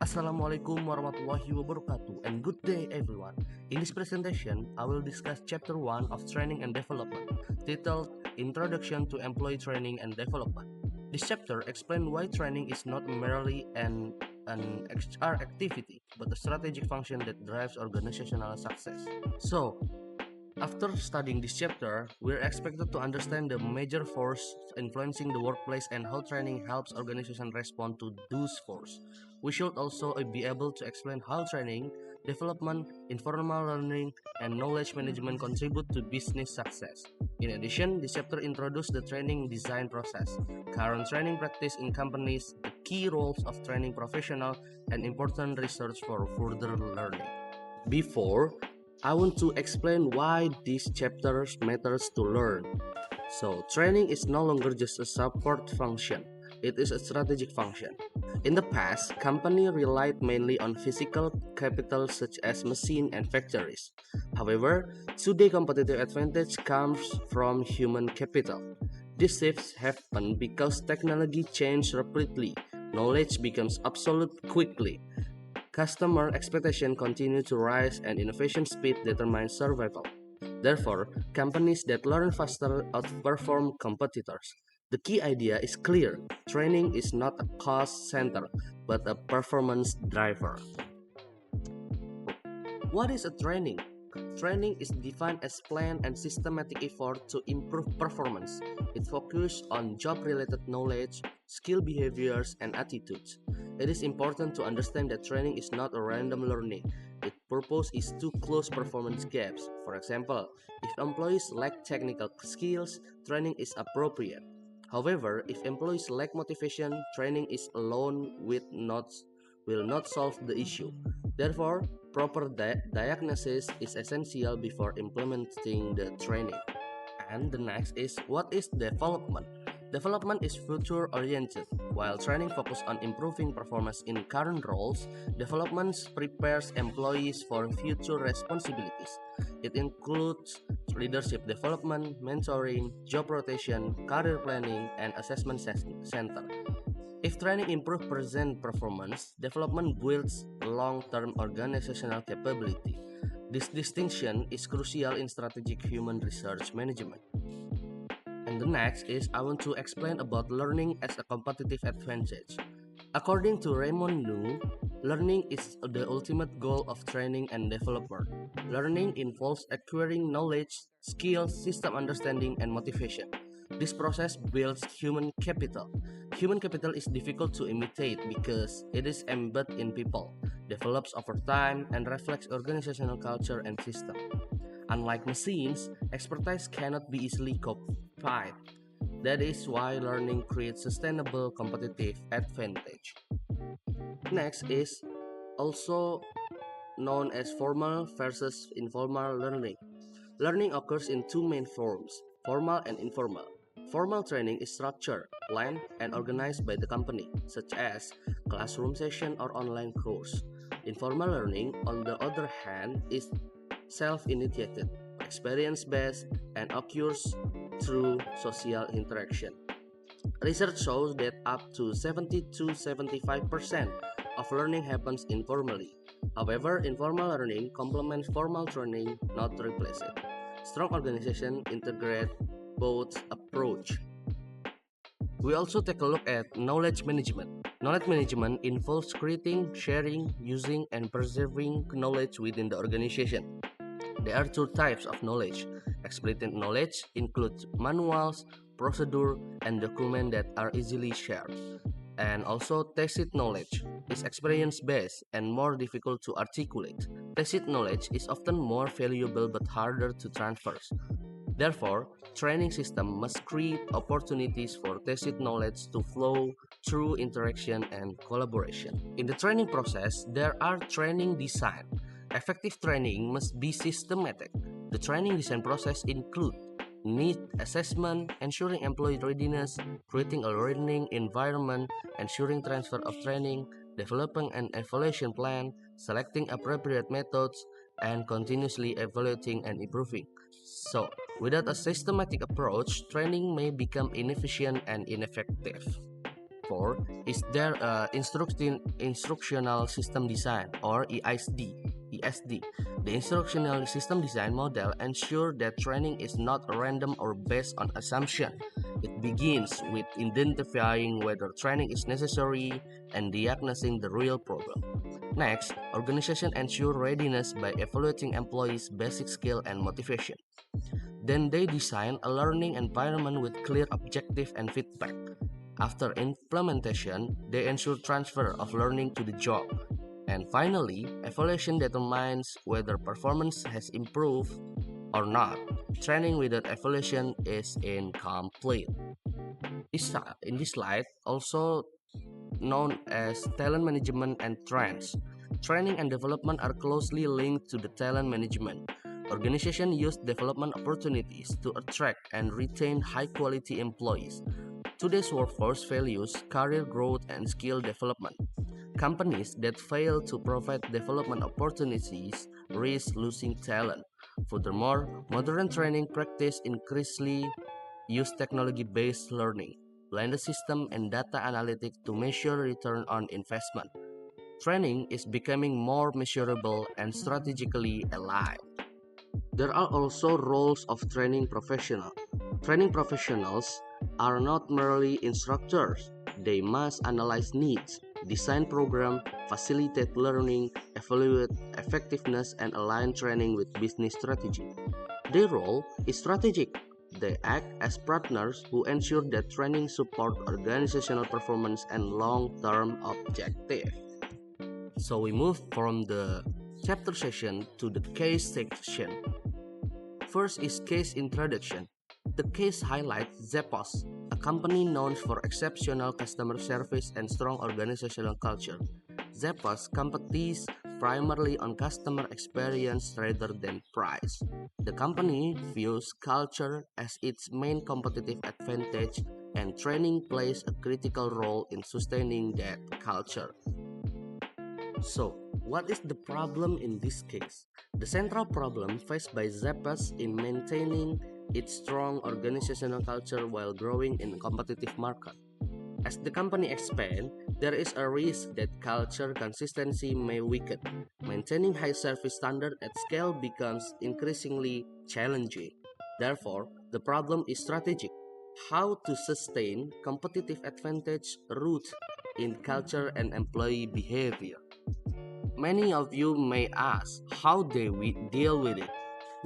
Assalamualaikum warahmatullahi wabarakatuh and good day everyone. In this presentation, I will discuss chapter 1 of training and development, titled Introduction to Employee Training and Development. This chapter explains why training is not merely an HR activity, but a strategic function that drives organizational success. So, after studying this chapter, we're expected to understand the major force influencing the workplace and how training helps organizations respond to those forces. We should also be able to explain how training, development, informal learning, and knowledge management contribute to business success. In addition, this chapter introduces the training design process, current training practice in companies, the key roles of training professional, and important research for further learning. Before, I want to explain why this chapter matters to learn. So, training is no longer just a support function, it is a strategic function. In the past, companies relied mainly on physical capital such as machines and factories. However, today competitive advantage comes from human capital. These shifts happen because technology changes rapidly, knowledge becomes obsolete quickly, customer expectations continue to rise, and innovation speed determines survival. Therefore, companies that learn faster outperform competitors. The key idea is clear: training is not a cost center, but a performance driver. What is a training? Training is defined as planned and systematic effort to improve performance. It focuses on job-related knowledge, skill behaviors, and attitudes. It is important to understand that training is not a random learning. Its purpose is to close performance gaps. For example, if employees lack technical skills, training is appropriate. However, if employees lack motivation, training is alone will not solve the issue. Therefore, proper diagnosis is essential before implementing the training. And the next is, what is development? Development is future oriented. While training focuses on improving performance in current roles, development prepares employees for future responsibilities. It includes leadership development, mentoring, job rotation, career planning, and assessment center. If training improves present performance, development builds long-term organizational capability. This distinction is crucial in strategic human research management. And the next is, I want to explain about learning as a competitive advantage. According to Raymond New, learning is the ultimate goal of training and development. Learning involves acquiring knowledge, skills, system understanding, and motivation. This process builds human capital. Human capital is difficult to imitate because it is embedded in people, develops over time, and reflects organizational culture and system. Unlike machines, expertise cannot be easily copied. That is why learning creates sustainable competitive advantage. Next is also known as formal versus informal learning. Learning occurs in two main forms, formal and informal. Formal training is structured, planned, and organized by the company, such as classroom session or online course. Informal learning, on the other hand, is self-initiated, experience-based, and occurs through social interaction. Research shows that up to 70 to 75% of learning happens informally. However, informal learning complements formal training, not replace it. Strong organizations integrate both approach. We also take a look at knowledge management. Knowledge management involves creating, sharing, using, and preserving knowledge within the organization. There are two types of knowledge. Explicit knowledge includes manuals, procedure, and documents that are easily shared. And also tacit knowledge is experience-based and more difficult to articulate. Tacit knowledge is often more valuable but harder to transfer. Therefore, training system must create opportunities for tacit knowledge to flow through interaction and collaboration. In the training process, there are training design. Effective training must be systematic. The training design process includes need assessment, ensuring employee readiness, creating a learning environment, ensuring transfer of training, developing an evaluation plan, selecting appropriate methods, and continuously evaluating and improving. So, without a systematic approach, training may become inefficient and ineffective. 4 is their instructional system design or ESD. The instructional system design model ensures that training is not random or based on assumption. It begins with identifying whether training is necessary and diagnosing the real problem. Next, organization ensure readiness by evaluating employees' basic skill and motivation. Then they design a learning environment with clear objective and feedback. After implementation, they ensure transfer of learning to the job. And finally, evaluation determines whether performance has improved or not. Training without evaluation is incomplete. In this slide, also known as talent management and trends. Training and development are closely linked to the talent management. Organizations use development opportunities to attract and retain high-quality employees. Today's workforce values career growth and skill development. Companies that fail to provide development opportunities risk losing talent. Furthermore, modern training practice increasingly use technology-based learning, blended system, and data analytics to measure return on investment. Training is becoming more measurable and strategically aligned. There are also roles of training professional. Training professionals are not merely instructors. They must analyze needs, design programs, facilitate learning, evaluate effectiveness, and align training with business strategy. Their role is strategic. They act as partners who ensure that training supports organizational performance and long-term objectives. So we move from the chapter session to the case section. First is case introduction. The case highlights Zappos, a company known for exceptional customer service and strong organizational culture. Zappos competes primarily on customer experience rather than price. The company views culture as its main competitive advantage, and training plays a critical role in sustaining that culture. So, what is the problem in this case? The central problem faced by Zappos in maintaining its strong organizational culture while growing in a competitive market. As the company expands, there is a risk that culture consistency may weaken. Maintaining high service standard at scale becomes increasingly challenging. Therefore, the problem is strategic. How to sustain competitive advantage rooted in culture and employee behavior. Many of you may ask how they deal with it.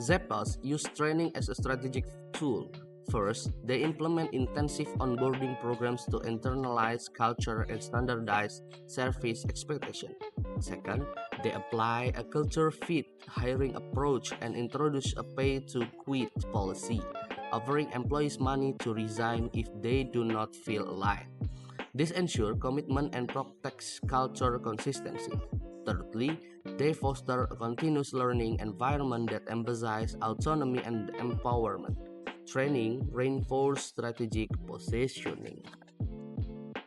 Zappos use training as a strategic tool. First, they implement intensive onboarding programs to internalize culture and standardize service expectation. Second, they apply a culture fit hiring approach and introduce a pay-to-quit policy, offering employees money to resign if they do not feel aligned. This ensures commitment and protects culture consistency. Thirdly, they foster a continuous learning environment that emphasizes autonomy and empowerment. Training reinforces strategic positioning.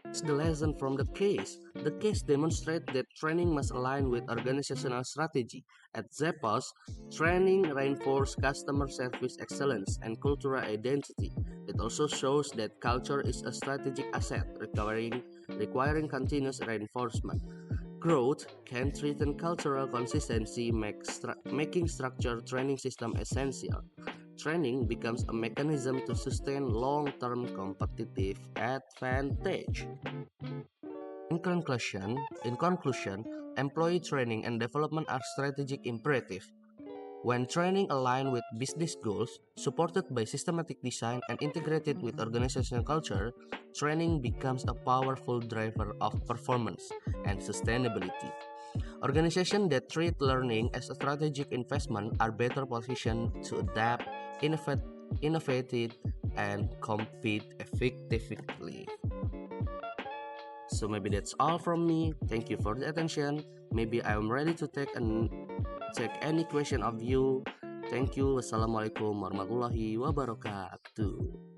What's the lesson from the case? The case demonstrates that training must align with organizational strategy. At Zappos, training reinforces customer service excellence and cultural identity. It also shows that culture is a strategic asset requiring continuous reinforcement. Growth can threaten cultural consistency, making structured training system essential. Training becomes a mechanism to sustain long-term competitive advantage. In conclusion, employee training and development are strategic imperative. When training aligns with business goals, supported by systematic design and integrated with organizational culture, training becomes a powerful driver of performance and sustainability. Organizations that treat learning as a strategic investment are better positioned to adapt, innovate, and compete effectively. So maybe that's all from me. Thank you for the attention. Maybe I'm ready to take any question of you. Thank you. Wassalamualaikum warahmatullahi wabarakatuh.